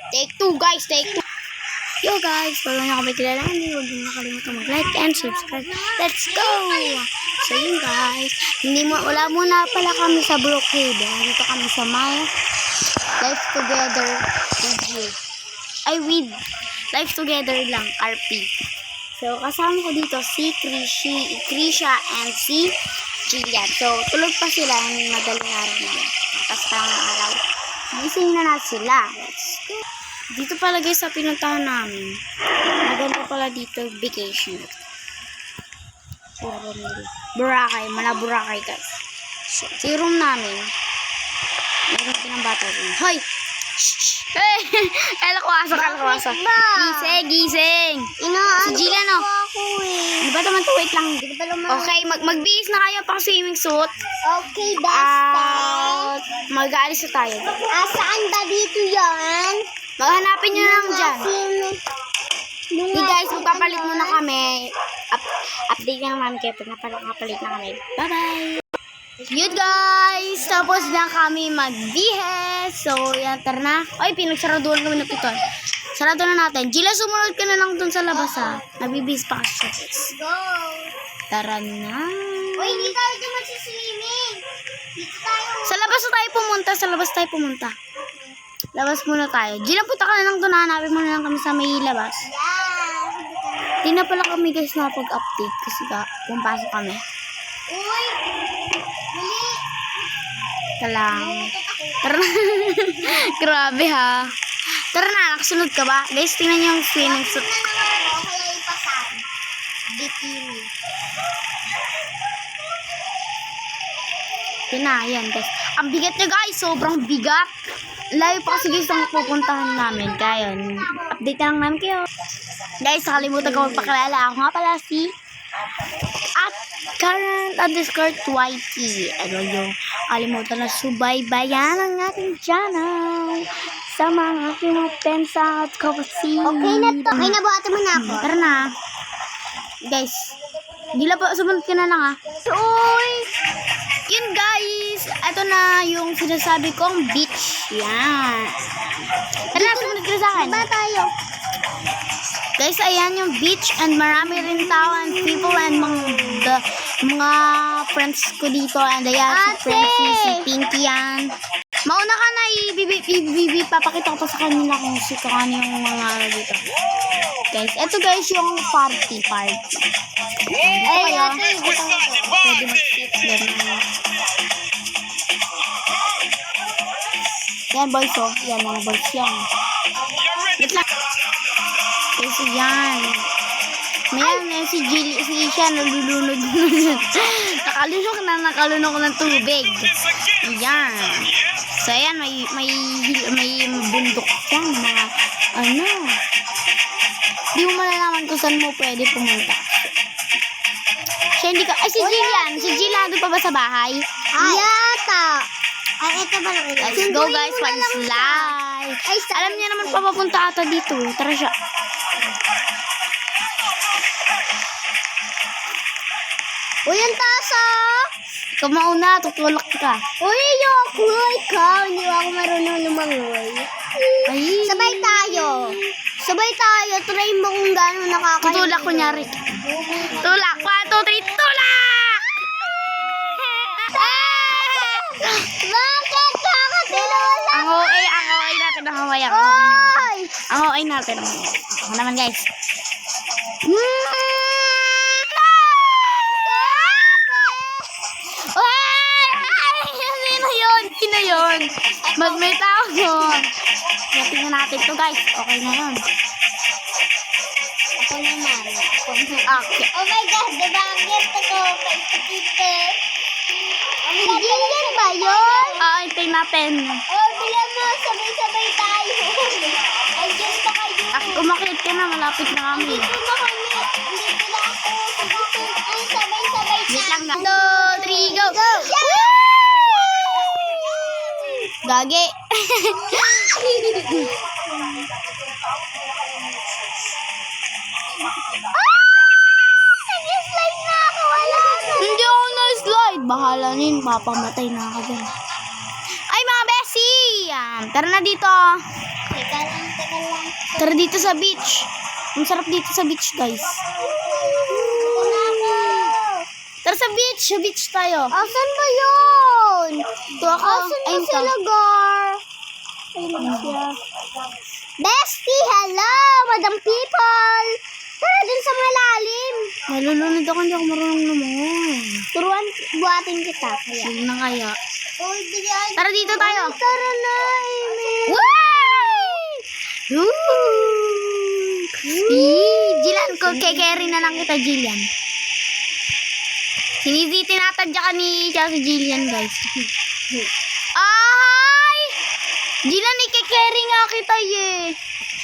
Take two, guys. Take two. Yo, guys. Bago nyo kami kilalanin, huwag nyo nakalimutan mag-like and subscribe. Let's go! So, yun, guys. Wala muna pala kami sa Brookhaven. Dito kami sa my Life Together with you. With Life Together lang, RP. So, kasama ko dito si Krisha and si Gia. So, tulog pa sila ng madaling araw naman. Tapos parang araw. Gising na natin sila. Let's go. Dito pala guys sa pinuntahan namin. Maganda pala dito vacation. Boracay. Mala Boracay guys. So, si room namin. Meron din ang bata room. Hoy! Hey! Kalakwasa. Gising! Si Gila no? Di ba naman to? Wait lang. Okay, magbihis na kayo pang swimming suit. Okay, basta. Mag-aalis na tayo. Saan ba dito yan? Maghanapin nyo lang dyan. Hey guys, magpapalit muna kami. Update na naman kayo pag napalit na kami. Bye-bye! Yun guys, tapos na kami magbihis. So, yan, tara na. Ay, pinagsaraduhan kami ng piton. Sarado na natin. Gila, sumunod ka na lang dun sa labas ha. Nabibihis pa kasi. Let's go. Tara na. Uy, hindi tayo din magsiswimming. Dito tayo. Sa labas tayo pumunta. Labas muna tayo. Gila, punta ka na lang dun. Hanapin mo na lang kami sa may labas. Yeah. Di na pala kami guys napag-update kasi pumpasok kami. Uy. Dali. Talang. Tara na. Grabe ha. Tara na, nakasunod ka ba? Guys, tingnan niyo yung swimming suit. Kaya ipasan. Bikini. Yan guys. Ang bigat niya guys, sobrang bigat. Layo pa kasi guys ang pupuntahan namin. Kaya yun, update na lang namin kayo. Guys, nakalimutan ko magpakilala. Ako nga pala si @current_YT. Ano yung kalimutan na subaybayan ang ating channel. Sa mga aking mga pensa at kapatid. Okay na to. Okay na, buhati mo na ako. Tara na. Guys, gila pa, sumunod ka na lang ha. Uy! Yun guys, ito na yung sinasabi kong beach. Yan. Tara na, sumunod ka na sa akin. Ba tayo? Guys, ayan yung beach and marami rin tao and people and mga friends ko dito. And ayan, si Francie, si Pinky yan. Mauna ka na, papakita ko pa sa kanila kung ano yung mga dito. Guys, eto guys yung party. Dito kayo. Pwede mag-sit. Yan boys oh. Yan mga boys yan. Wait lang. Guys, yan. Mayan, si Jilly, si Isha, nalulunod. Nakalunok ng tubig. Ayan. So, ayan, may bundok yan, mga, di mo malalaman kung saan mo pwede pumunta. Siya, hindi ka, ay, si Jillian, si Jillian, doon pa ba sa bahay? Yata. Ay, ito ba lang? Let's go, guys, mag-slide. Alam niya naman papapunta ata dito, tara siya. Uy, ang taas ah! Ikaw mauna, tutulak ka. Uy, ayoko. Ikaw, hindi ako marunong lumangoy. Ay. Sabay tayo. Try mo kung gano'n nakakayo. Tutulak kunyari. Tulak. 1, 2, 3, tulak! Bakit? Bakit tinulak? Ang OA natin ang hawayak. Oy! Ang OA natin. Ako naman guys. Sino yun? May tao yun. Tingnan natin to guys. Okay na yun. Ako naman. Okay. Oh my God, diba ang gift ko kay Petite? Yan ba yun? Hintayin natin. Oh, bilang mo, sabay-sabay tayo. Ayun pa kayo. Umakit ka na, malapit na kami. Dito na kami. Dito na ako. Ang sabay-sabay tayo. Wait lang na. 2, 3, go! Gagi. Nag-slide na ako. Wala na. Hindi ako na-slide. Bahala nin. Papamatay na ako dyan. Ay, mga besi! Tara na dito. Teka lang. Tara dito sa beach. Ang sarap dito sa beach, guys. Tara sa beach. Sa beach tayo. Asan ba yun? Ito ako. Asan ba Ayun ka. sila, Gar? Ayun siya. Bestie, hello, madam people. Tara dun sa malalim. Nalulunod ako. Hindi ako marunong naman. Turuan, buhatin kita. Kaya. Huwag na kaya. Tara Tara dito tayo. Tara na, Amy. Woo! Jillian, carry na lang kita, Jillian. Tinatadya ka ni si Jillian, guys. Ay! Jillian, carry nga kita,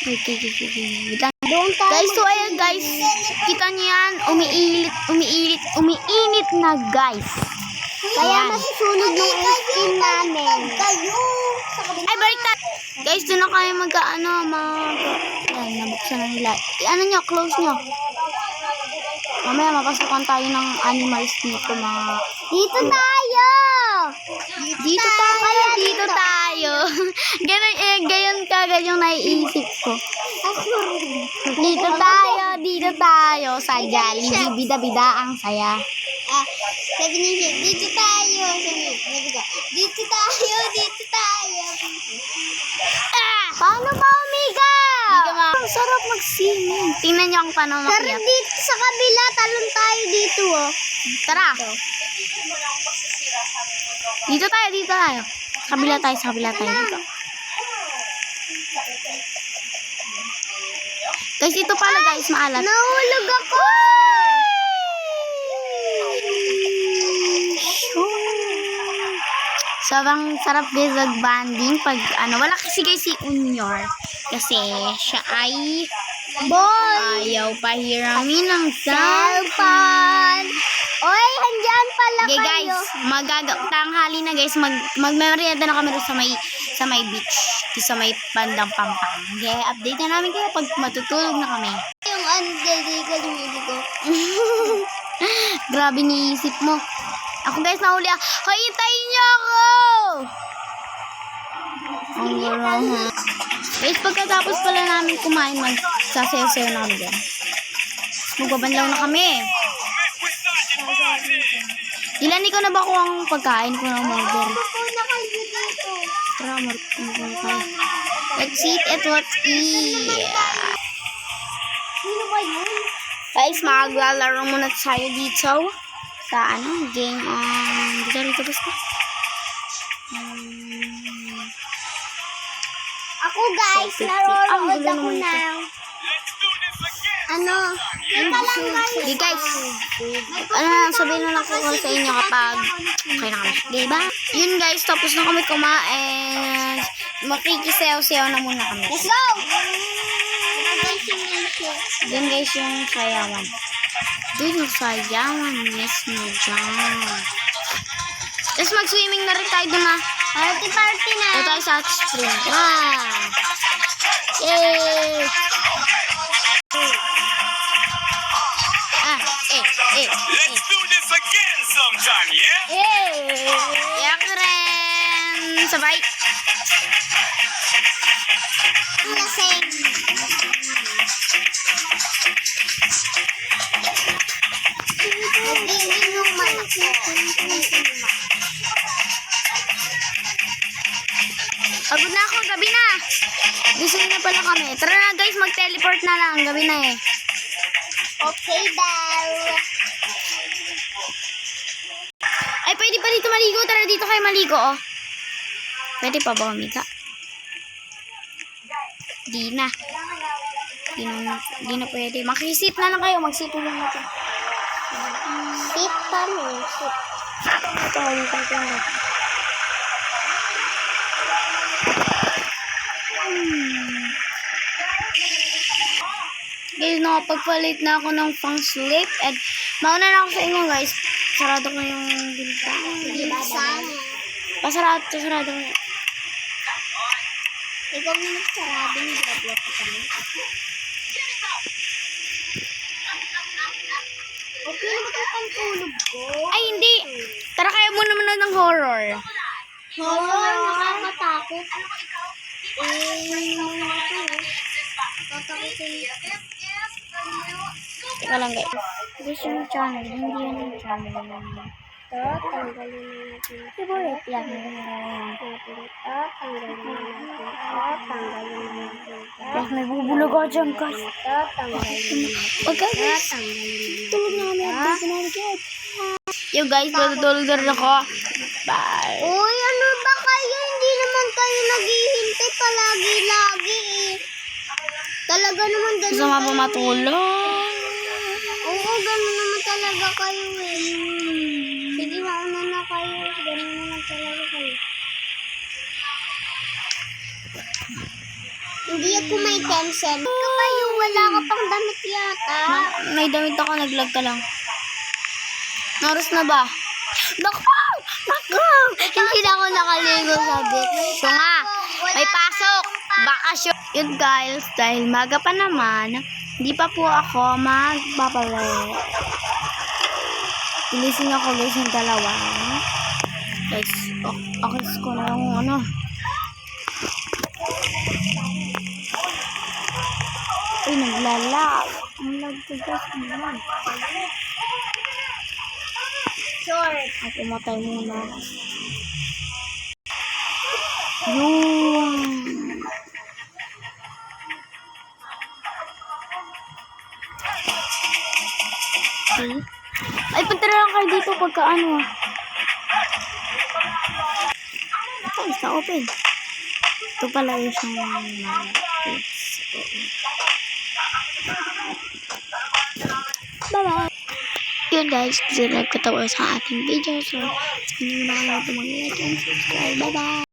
Okay. Wait lang. Doon tayo. Guys, so ayan, guys. Kita niyo yan, umiinit na, guys. Kaya Ayan. masusunog yung skin namin. Ay, baliktad. Guys, doon na kami Ayan, nabuksan na nila. Ano nyo, close nyo. Mamaya, mapasukan tayo ng animals dito, mga... Dito tayo! Dito tayo. Gayon naiisip ko. Dito tayo. Sa Jollibee, bida-bida ang saya. Sabi niya, dito tayo. Dito tayo. Paano ba umigaw? Ang sarap mag-swimming. Tingnan nyo ang paano Tara makiyak. dito sa kabila, talon tayo dito, oh. Tara. Dito tayo. Sa kabila tayo. Dito. Guys, ito pala guys, maalat. Nahulog ako! Sobrang sarap guys mag-banding pag wala kasi guys si Unyor. Kasi siya ay ayaw pahiramin ng Cellphone! Oy, handyan pala Okay kayo. guys, tanghali na guys, magmemorienda na kami doon sa may beach, sa may bandang Pampang. Okay, update na namin kayo pag matutulog na kami. Yung lumili ko. Grabe niisip mo. Ako guys, nahuli ako. Hoy, hintayin niyo ako! Ang gano'n. Guys, pagkatapos pala namin kumain, magsasayaw-sayaw na kami dyan. Magbabanlaw na kami. Ilan ikaw na ba ko ang pagkain ko ng order? Puna kayo dito. Tara, let's eat at what eat. Sino ba yun? Guys, maglalaro muna tayo dito sa game dito basta. Ako guys, narorood ako ng Teka lang guys. Okay guys, sabihin na lang ko sa inyo kapag okay na kami. Diba? Yun guys, tapos na kami kumain. Makikisayaw-sayaw na muna kami. Let's go! Yun guys yung sayawan. Doon yung sayawan mismo dyan. Tapos mag-swimming na rin tayo doon na. Party na. Doon tayo sa hot spring. Wow! Yay! Let's do this again sometime, yeah? Yay! Yak rin! Sabay! Lasing. Nag-iinuman ako. Pagod na ako, gabi na! Gising na pala kami. Tara na guys, mag-teleport na lang. Gabi na eh. Okay daw. Ay, pwede pa dito maligo. Tara dito kayo maligo, oh. Pwede pa ba umiga? Di na. Di na pwede. Makisit na lang kayo. Magsit na lang natin. Sit pa mo. Sit. Ito, ulit ito na. Guys, nakapagpalit na ako ng pang sleep. At mauna na ako sa inyo, guys. Sarado ko yung bintana. Sana. Pasarado ko. Ikaw na nagsarado ni Grablo pa kami. Okay na ba ang tulog ko? Ay, hindi. Tara kayo muna manood ng horror. Horror, nakakatakot. Teka lang guys. This yung channel. Hindi yun yung channel. Tanggalin na natin. Favorite lang. Tanggalin na natin. Tanggalin na natin. Guys, may bubulog ako dyan guys. Tanggalin na natin. Pagka guys, tulog na kami. Update na natin. Yo guys, matutulog na rin ako. Bye. Uy, ano ba kayo? Hindi naman kayo naghihintay palagi-lagi eh. Talaga naman ganun Gusto nga kayo po eh. matulog. Oo, ganun naman talaga kayo eh. Sige, mauna na kayo. Ganun naman talaga kayo. Hindi ako may 10 cents. Ito kayo, wala ka pang damit yata. May damit ako, naglag ka lang. Oras na ba? Naku! Naku! Hindi na ako nakaligo sabi. So nga, may pasok. Bakasyon. Yun guys, dahil maga pa naman, hindi pa po ako magpapalaro. Ilising ako guys yung dalawa. Guys, okay ko na yung ano. Uy, naglalag. Ang lag ko guys, ang lag. Short. At pumatay muna. Yun. Okay. Ay, punta na lang kayo dito pagka ano ah. Ito, isa open. Ito pala yung siyang bye-bye. Yun guys, kasi nagkatawa sa ating video. So, hindi mo na kayo mag-like and subscribe. Bye-bye.